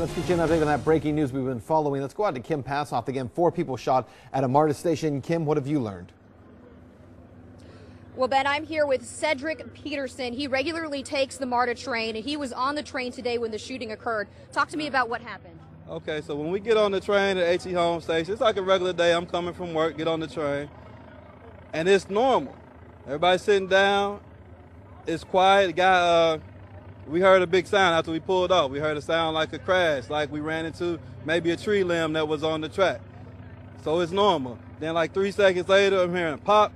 Let's get you an update on that breaking news we've been following. Let's go out to Kim Passoff again. 4 people shot at a MARTA station. Kim, what have you learned? Well, Ben, I'm here with Cedric Peterson. He regularly takes the MARTA train, and he was on the train today when the shooting occurred. Talk to me about what happened. Okay, so when we get on the train at H.E. Home Station, it's like a regular day. I'm coming from work, get on the train, and it's normal. Everybody's sitting down. It's quiet. The guy, we heard a big sound after we pulled off. We heard a sound like a crash, like we ran into maybe a tree limb that was on the track. So it's normal. Then like 3 seconds later, I'm hearing pop,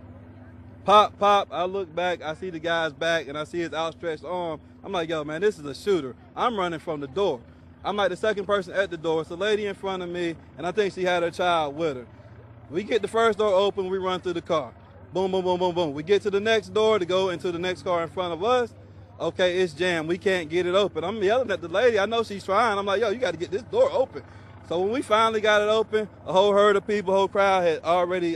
pop, pop. I look back, I see the guy's back, and I see his outstretched arm. I'm like, yo, man, this is a shooter. I'm running from the door. I'm like the second person at the door. It's a lady in front of me, and I think she had her child with her. We get the first door open, we run through the car. Boom, boom, boom, boom, boom. We get to the next door to go into the next car in front of us. Okay, it's jammed. We can't get it open. I'm yelling at the lady. I know she's trying. I'm like, yo, you got to get this door open. So when we finally got it open, a whole herd of people, whole crowd had already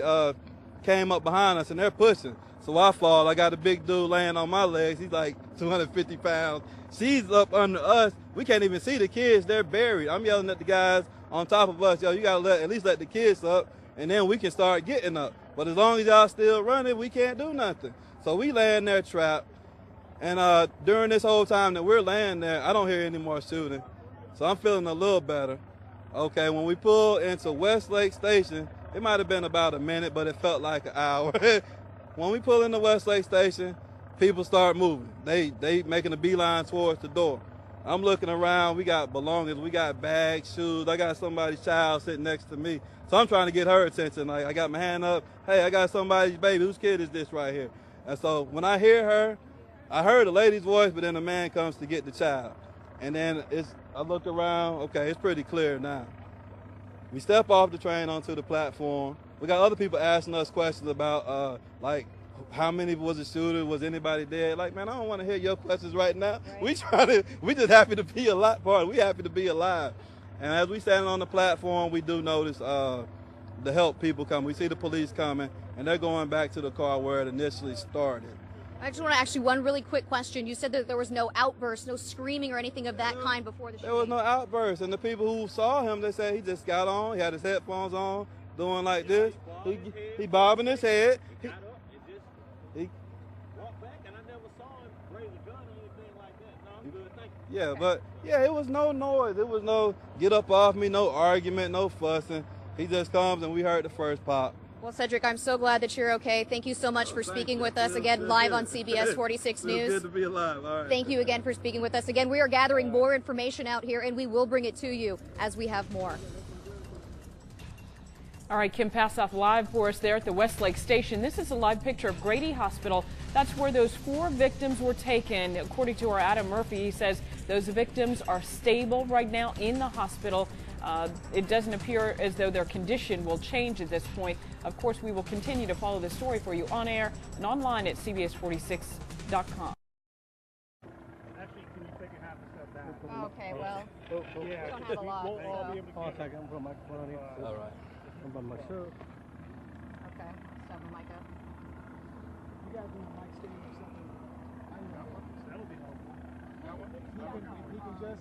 came up behind us, and they're pushing. So I fall. I got a big dude laying on my legs. He's like 250 pounds. She's up under us. We can't even see the kids. They're buried. I'm yelling at the guys on top of us. Yo, you got to at least let the kids up, and then we can start getting up. But as long as y'all still running, we can't do nothing. So we laying there trapped. And during this whole time that we're laying there, I don't hear any more shooting. So I'm feeling a little better. Okay, when we pulled into Westlake Station, it might have been about a minute, but it felt like an hour. When we pull into Westlake Station, people start moving. They making a beeline towards the door. I'm looking around. We got belongings. We got bags, shoes. I got somebody's child sitting next to me. So I'm trying to get her attention. Like, I got my hand up. Hey, I got somebody's baby. Whose kid is this right here? And so when I hear her, I heard a lady's voice, but then a man comes to get the child. And then I look around. Okay, it's pretty clear now. We step off the train onto the platform. We got other people asking us questions about, like, how many was a shooter? Was anybody dead? Like, man, I don't want to hear your questions right now. Right. We just happy to be alive. We happy to be alive. And as we standing on the platform, we do notice the help people come. We see the police coming, and they're going back to the car where it initially started. I just want to ask you one really quick question. You said that there was no outburst, no screaming or anything of that kind before the shooting. There was no outburst, and the people who saw him, they said he just got on, he had his headphones on, doing like this. He bobbing his head. He walked back, and I never saw him raise a gun or anything like that. No, I'm good, thank you. Yeah, but yeah, it was no noise. It was no get up off me, no argument, no fussing. He just comes, and we heard the first pop. Well, Cedric, I'm so glad that you're okay. Thank you so much for speaking with us again live on CBS 46 News. Good to be alive. All right. Thank you again for speaking with us. Again, we are gathering more information out here, and we will bring it to you as we have more. All right, Kim Passoff live for us there at the Westlake Station. This is a live picture of Grady Hospital. That's where those 4 victims were taken. According to our Adam Murphy, he says those victims are stable right now in the hospital. It doesn't appear as though their condition will change at this point. Of course, we will continue to follow this story for you on air and online at CBS46.com. Actually, can you take a half a step back? Okay, well, Yeah, we don't have a lot. We'll all So. be able to Hold on a second, I'm putting my microphone on here. All right. I'm by myself. Okay, step the mic up. You guys need a mic stand or something? I know. That'll be helpful. He can just.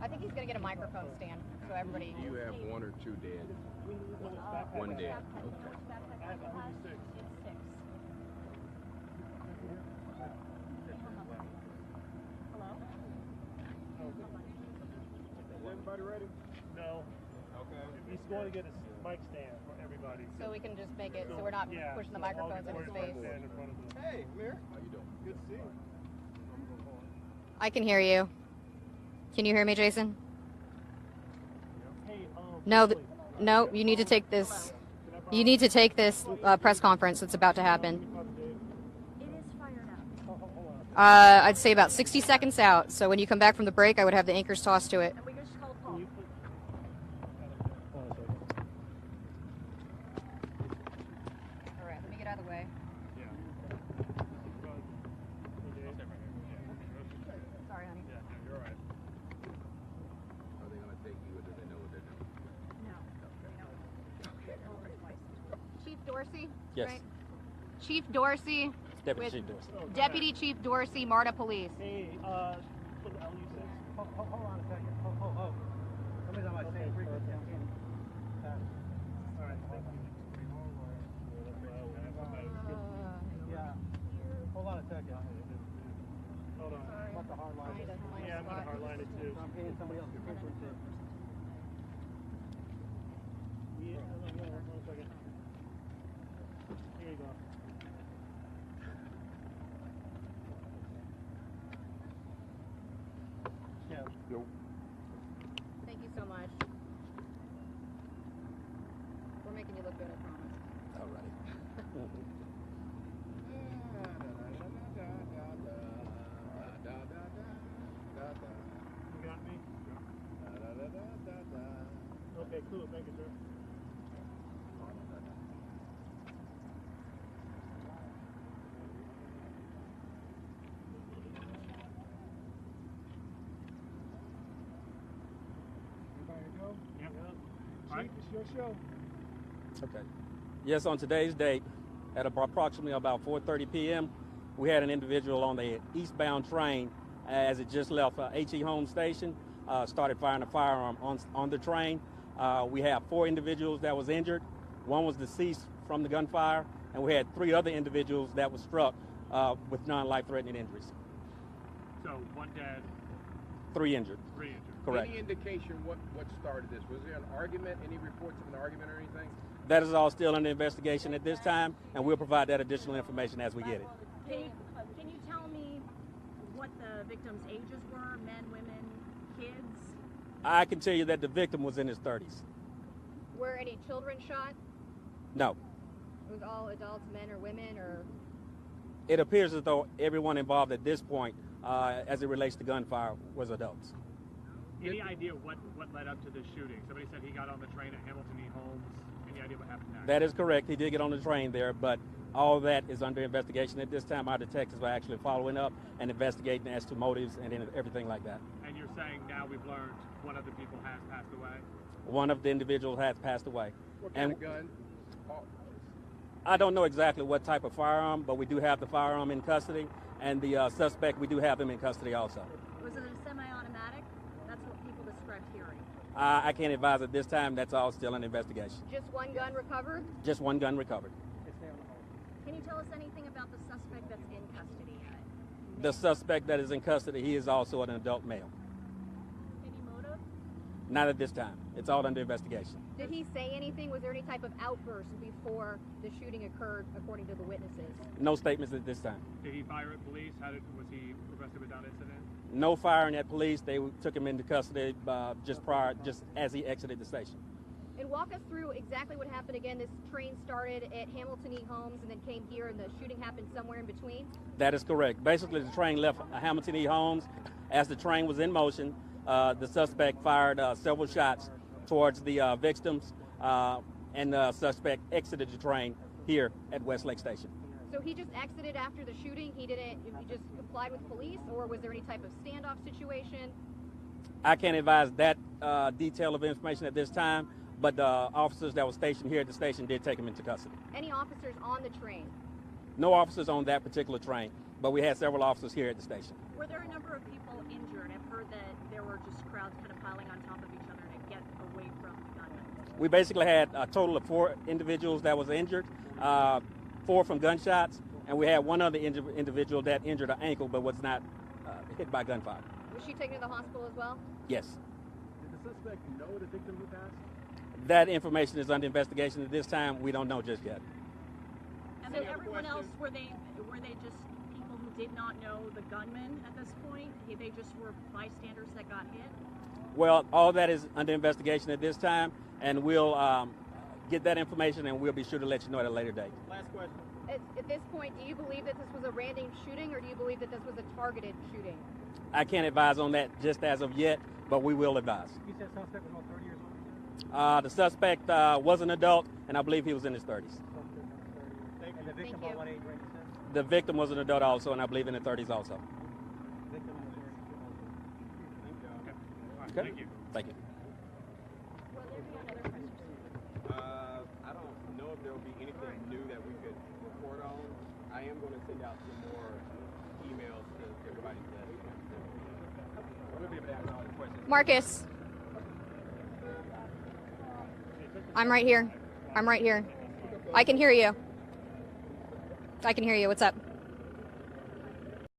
I think he's going to get a microphone stand so everybody. You have 1 or 2 dead? 1 dead. Okay. I have 106. Is everybody ready? No. Okay. He's going to get a mic stand for everybody. So we can just make it so we're not Yeah, pushing the so all microphones in his get face. stand in front of them. Hey, Amir. How you doing? Good to see you. I can hear you. Can you hear me, Jason? Hey, No, no, you need to take this. You need to take this press conference that's about to happen. I'd say about 60 seconds out. So when you come back from the break, I would have the anchors tossed to it. All right, let me get out of the way. Sorry, honey. Yeah, you're all right. Are they going to take you or do they know what they're doing? Chief Dorsey? Yes. Right? Chief Dorsey. Deputy with Chief Dorsey. Deputy Chief Dorsey, MARTA Police. Hey, for the LU6? Hold on a second. Somebody's on my same frequency. I'm getting faster. All right, thank you. Yeah. Hold on a second. Hold on. I'm about to hard line. Yeah, I'm gonna hardline it too. I'm hitting somebody else's frequency. Yeah, hold on 1 second. Here you go. Yeah. Thank you so much. We're making you look good, I promise. All right. You got me? Okay, cool. Thank you, sir. Everybody go? Yep. All right. It's your show. Okay. Yes, on today's date, at approximately about 4:30 p.m., we had an individual on the eastbound train as it just left H.E. Home Station, started firing a firearm on the train. We have 4 individuals that was injured. 1 was deceased from the gunfire, and we had 3 other individuals that were struck with non-life-threatening injuries. So 1 dead, 3 injured. 3 injured. Correct. Any indication what started this? Was there an argument? Any reports of an argument or anything? That is all still under investigation at this time, and we'll provide that additional information as we get it. Can you tell me what the victims' ages were? Men, women, kids? I can tell you that the victim was in his 30s. Were any children shot? No. It was all adults, men or women, or It appears as though everyone involved at this point, as it relates to gunfire, was adults. Any idea what led up to this shooting? Somebody said he got on the train at Hamilton E. Holmes. Any idea what happened next? That is correct. He did get on the train there, but all that is under investigation at this time. Our detectives are actually following up and investigating as to motives and everything like that. And you're saying now we've learned one of the people has passed away? One of the individuals has passed away. What kind And of gun? Oh, I don't know exactly what type of firearm, but we do have the firearm in custody, and the suspect, we do have him in custody also. Was it a semi-automatic? That's what people described hearing. I can't advise at this time. That's all still in investigation. just one gun recovered? Just 1 gun recovered. Can you tell us anything about the suspect that's in custody yet? The suspect that is in custody, he is also an adult male. Any motive? Not at this time. It's all under investigation. Did he say anything? Was there any type of outburst before the shooting occurred, according to the witnesses? No statements at this time. Did he fire at police? Was he arrested without incident? No firing at police. They took him into custody just as he exited the station. And walk us through exactly what happened again. This train started at Hamilton E. Holmes and then came here, and the shooting happened somewhere in between? That is correct. Basically, the train left Hamilton E. Holmes. As the train was in motion, the suspect fired several shots towards the victims, and the suspect exited the train here at Westlake Station. So he just exited after the shooting? He just complied with police, or was there any type of standoff situation? I can't advise that detail of information at this time, but the officers that were stationed here at the station did take him into custody. Any officers on the train? No officers on that particular train, but we had several officers here at the station. Were there a number of people injured? I've heard that there were just crowds kind of piling on top of each other to get away from the gunmen. We basically had a total of 4 individuals that was injured, 4 from gunshots, and we had one other individual that injured her ankle but was not hit by gunfire. Was she taken to the hospital as well? Yes. Did the suspect know the victim who passed? That information is under investigation at this time. We don't know just yet. And then everyone else, were they just people who did not know the gunman at this point? They just were bystanders that got hit? Well, all that is under investigation at this time, and we'll get that information and we'll be sure to let you know at a later date. Last question. At this point, do you believe that this was a random shooting, or do you believe that this was a targeted shooting? I can't advise on that just as of yet, but we will advise. You said suspect was about 30 years old? The suspect was an adult, and I believe he was in his 30s. And the victim, Thank you. about what age range is that? The victim was an adult also, and I believe in the 30s also. Victim in the 30s. Okay. Thank you. Thank you. I don't know if there will be anything new that we could report on. I am going to send out some more emails to everybody's desk. Marcus. I'm right here. I'm right here. I can hear you. I can hear you. What's up?